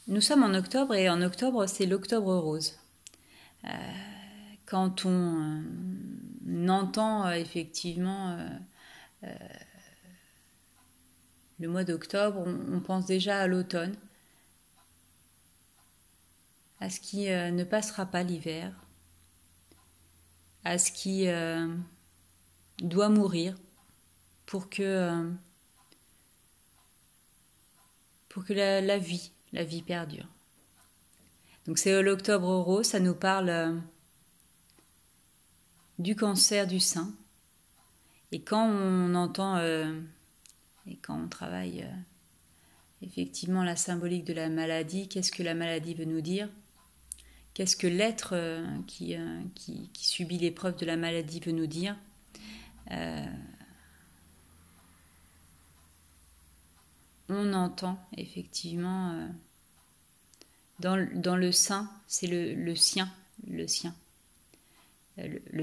Nous sommes en octobre et en octobre, c'est l'octobre rose. Quand on entend effectivement le mois d'octobre, on pense déjà à l'automne, à ce qui ne passera pas l'hiver, à ce qui doit mourir pour que, la vie perdure. Donc c'est l'octobre rose, ça nous parle du cancer du sein. Et quand on entend et quand on travaille effectivement la symbolique de la maladie, qu'est-ce que la maladie veut nous dire? Qu'est-ce que l'être qui subit l'épreuve de la maladie veut nous dire? On entend effectivement dans le sein, c'est le sien, le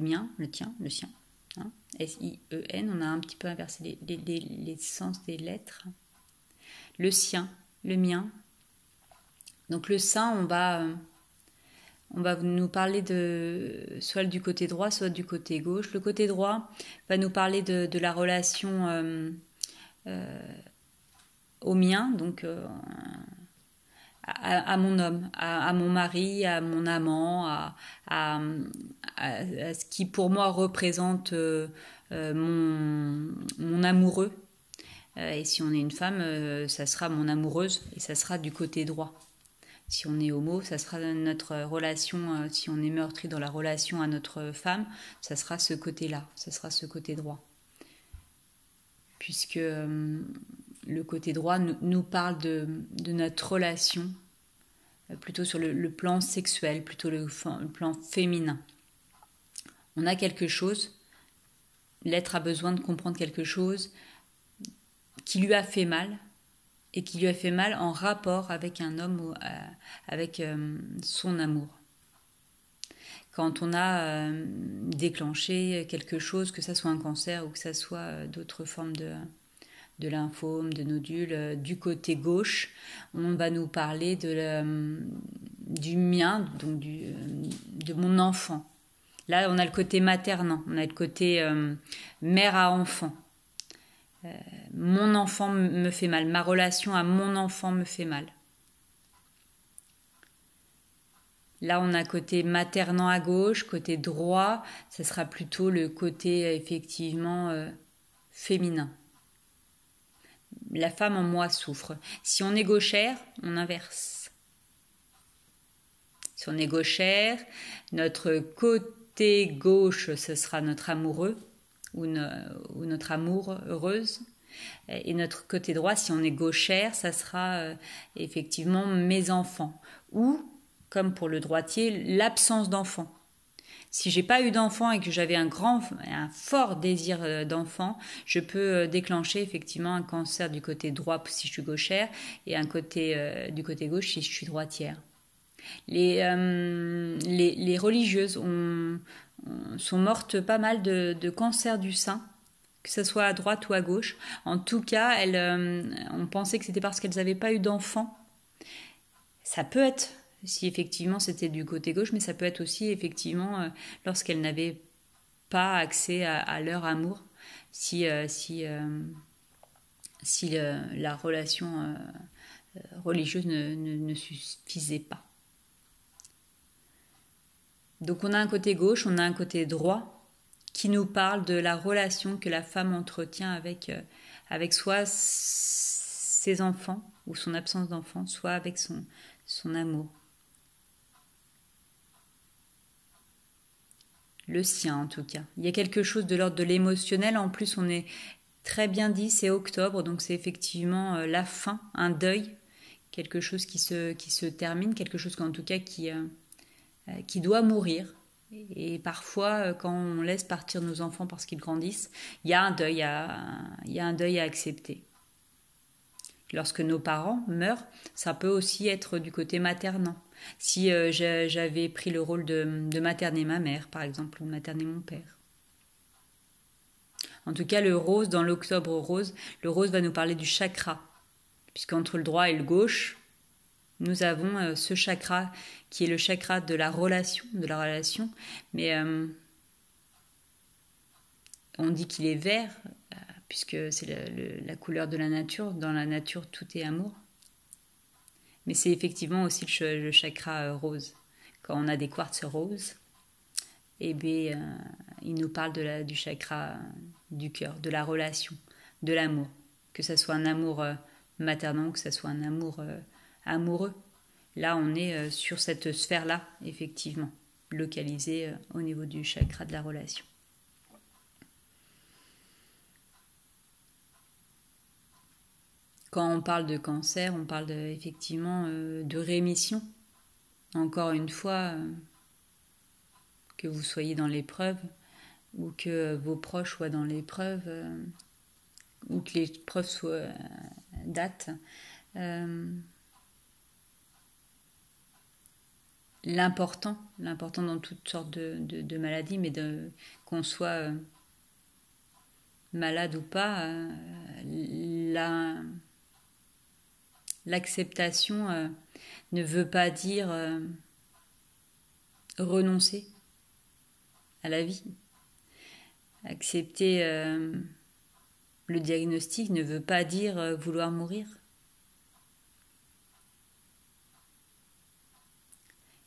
mien, le tien, le sien. Hein, S-I-E-N, on a un petit peu inversé les sens des lettres. Le sien, le mien. Donc le sein, on va nous parler de soit du côté droit, soit du côté gauche. Le côté droit va nous parler de la relation au mien, donc à mon homme, à mon mari, à mon amant, à ce qui pour moi représente mon amoureux. Et si on est une femme, ça sera mon amoureuse et ça sera du côté droit. Si on est homo, ça sera notre relation, si on est meurtri dans la relation à notre femme, ça sera ce côté-là, ça sera ce côté droit. Puisque le côté droit nous parle de notre relation, plutôt sur le plan sexuel, plutôt le plan féminin. On a quelque chose, l'être a besoin de comprendre quelque chose qui lui a fait mal, et qui lui a fait mal en rapport avec un homme ou avec son amour. Quand on a déclenché quelque chose, que ça soit un cancer ou que ça soit d'autres formes de lymphome, de nodules, du côté gauche, on va nous parler du mien, donc de mon enfant. Là, on a le côté maternant, on a le côté mère à enfant. Mon enfant me fait mal, ma relation à mon enfant me fait mal. Là, on a côté maternant à gauche, côté droit, ça sera plutôt le côté effectivement féminin. La femme en moi souffre. Si on est gauchère, on inverse. Si on est gauchère, notre côté gauche, ce sera notre amoureux ou notre amour heureuse. Et notre côté droit, si on est gauchère, ça sera effectivement mes enfants. Ou, comme pour le droitier, l'absence d'enfants. Si j'ai pas eu d'enfant et que j'avais un fort désir d'enfant, je peux déclencher effectivement un cancer du côté droit si je suis gauchère et du côté gauche si je suis droitière. Les religieuses sont mortes pas mal de cancer du sein, que ce soit à droite ou à gauche. En tout cas, on pensait que c'était parce qu'elles n'avaient pas eu d'enfants. Ça peut être, si effectivement c'était du côté gauche, mais ça peut être aussi effectivement lorsqu'elles n'avaient pas accès à leur amour, si la relation religieuse ne suffisait pas. Donc on a un côté gauche, on a un côté droit qui nous parle de la relation que la femme entretient avec soit ses enfants ou son absence d'enfants, soit avec son amour. Le sien en tout cas. Il y a quelque chose de l'ordre de l'émotionnel. En plus, on est très bien dit, c'est octobre, donc c'est effectivement la fin, un deuil, quelque chose qui se termine, quelque chose en tout cas qui doit mourir. Et parfois, quand on laisse partir nos enfants parce qu'ils grandissent, il y a un deuil à accepter. Lorsque nos parents meurent, ça peut aussi être du côté maternant. Si j'avais pris le rôle de materner ma mère, par exemple, ou de materner mon père. En tout cas, le rose, dans l'octobre rose, le rose va nous parler du chakra. Puisqu'entre le droit et le gauche, Nous avons ce chakra qui est le chakra de la relation, mais on dit qu'il est vert, puisque c'est la couleur de la nature. Dans la nature, tout est amour. Mais c'est effectivement aussi le chakra rose. Quand on a des quartz roses, eh bien, il nous parle du chakra du cœur, de la relation, de l'amour. Que ce soit un amour maternel, que ce soit un amour amoureux. Là, on est sur cette sphère-là, effectivement, localisée au niveau du chakra de la relation. Quand on parle de cancer, on parle effectivement de rémission. Encore une fois, que vous soyez dans l'épreuve ou que vos proches soient dans l'épreuve ou que l'épreuve soit date, l'important dans toutes sortes de maladies, mais qu'on soit malade ou pas, l'acceptation ne veut pas dire renoncer à la vie. Accepter le diagnostic ne veut pas dire vouloir mourir.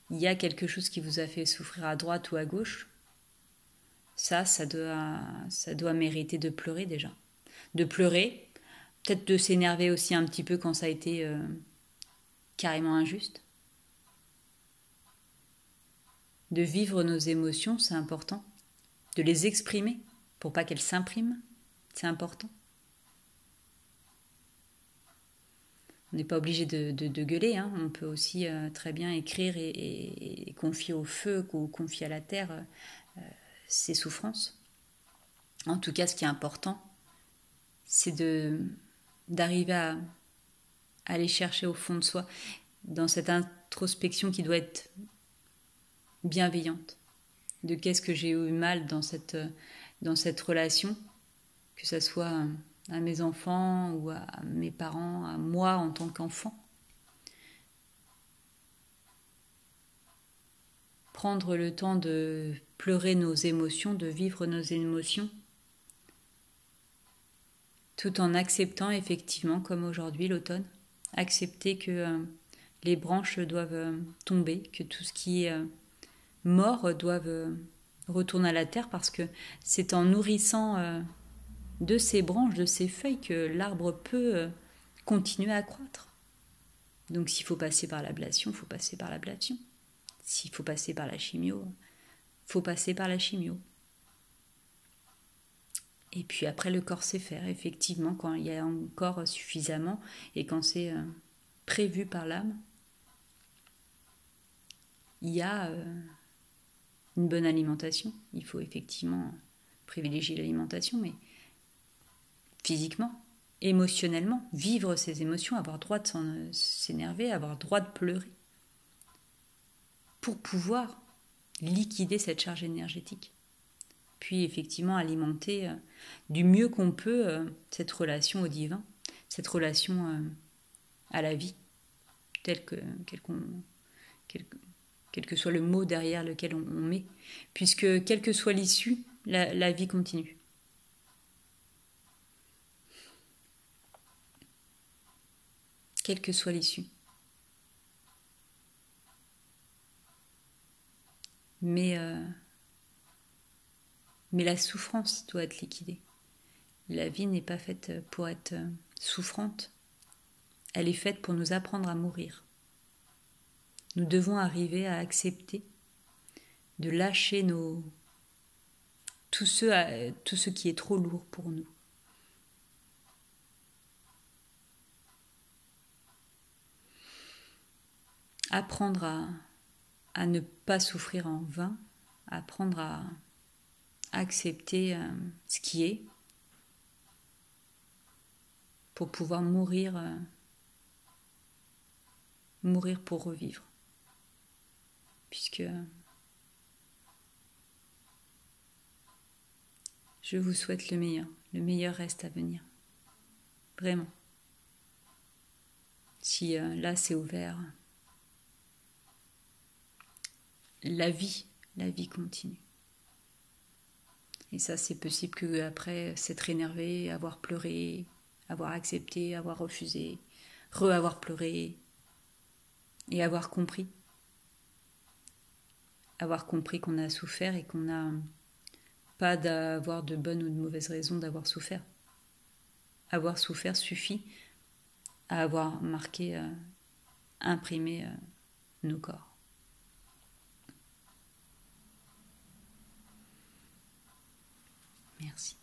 Il y a quelque chose qui vous a fait souffrir à droite ou à gauche. Ça doit mériter de pleurer déjà. De pleurer, peut-être de s'énerver aussi un petit peu quand ça a été carrément injuste. De vivre nos émotions, c'est important. De les exprimer pour pas qu'elles s'impriment, c'est important. On n'est pas obligé de gueuler, hein. On peut aussi très bien écrire et confier au feu ou confier à la terre ses souffrances. En tout cas, ce qui est important, c'est d'arriver à aller chercher au fond de soi, dans cette introspection qui doit être bienveillante, de qu'est-ce que j'ai eu mal dans cette relation, que ce soit à mes enfants ou à mes parents, à moi en tant qu'enfant. Prendre le temps de pleurer nos émotions, de vivre nos émotions, tout en acceptant effectivement, comme aujourd'hui l'automne, accepter que les branches doivent tomber, que tout ce qui est mort doivent retourner à la terre, parce que c'est en nourrissant de ces branches, de ces feuilles, que l'arbre peut continuer à croître. Donc s'il faut passer par l'ablation, il faut passer par l'ablation. S'il faut passer par la chimio, il faut passer par la chimio. Et puis après, le corps sait faire, effectivement, quand il y a encore suffisamment et quand c'est prévu par l'âme, il y a une bonne alimentation. Il faut effectivement privilégier l'alimentation, mais physiquement, émotionnellement, vivre ses émotions, avoir droit de s'énerver, avoir droit de pleurer, pour pouvoir liquider cette charge énergétique. Puis effectivement alimenter du mieux qu'on peut cette relation au divin, cette relation à la vie, quel que soit le mot derrière lequel on met, puisque quelle que soit l'issue, la vie continue. Quelle que soit l'issue. Mais la souffrance doit être liquidée. La vie n'est pas faite pour être souffrante. Elle est faite pour nous apprendre à mourir. Nous devons arriver à accepter, de lâcher tout ce qui est trop lourd pour nous. Apprendre à ne pas souffrir en vain, apprendre à accepter ce qui est, pour pouvoir mourir pour revivre. Puisque je vous souhaite le meilleur reste à venir. Vraiment. Si là c'est ouvert, la vie continue. Et ça, c'est possible qu'après s'être énervé, avoir pleuré, avoir accepté, avoir refusé, avoir pleuré, et avoir compris. Avoir compris qu'on a souffert et qu'on n'a pas d'avoir de bonnes ou de mauvaises raisons d'avoir souffert. Avoir souffert suffit à avoir marqué, imprimé nos corps. Merci.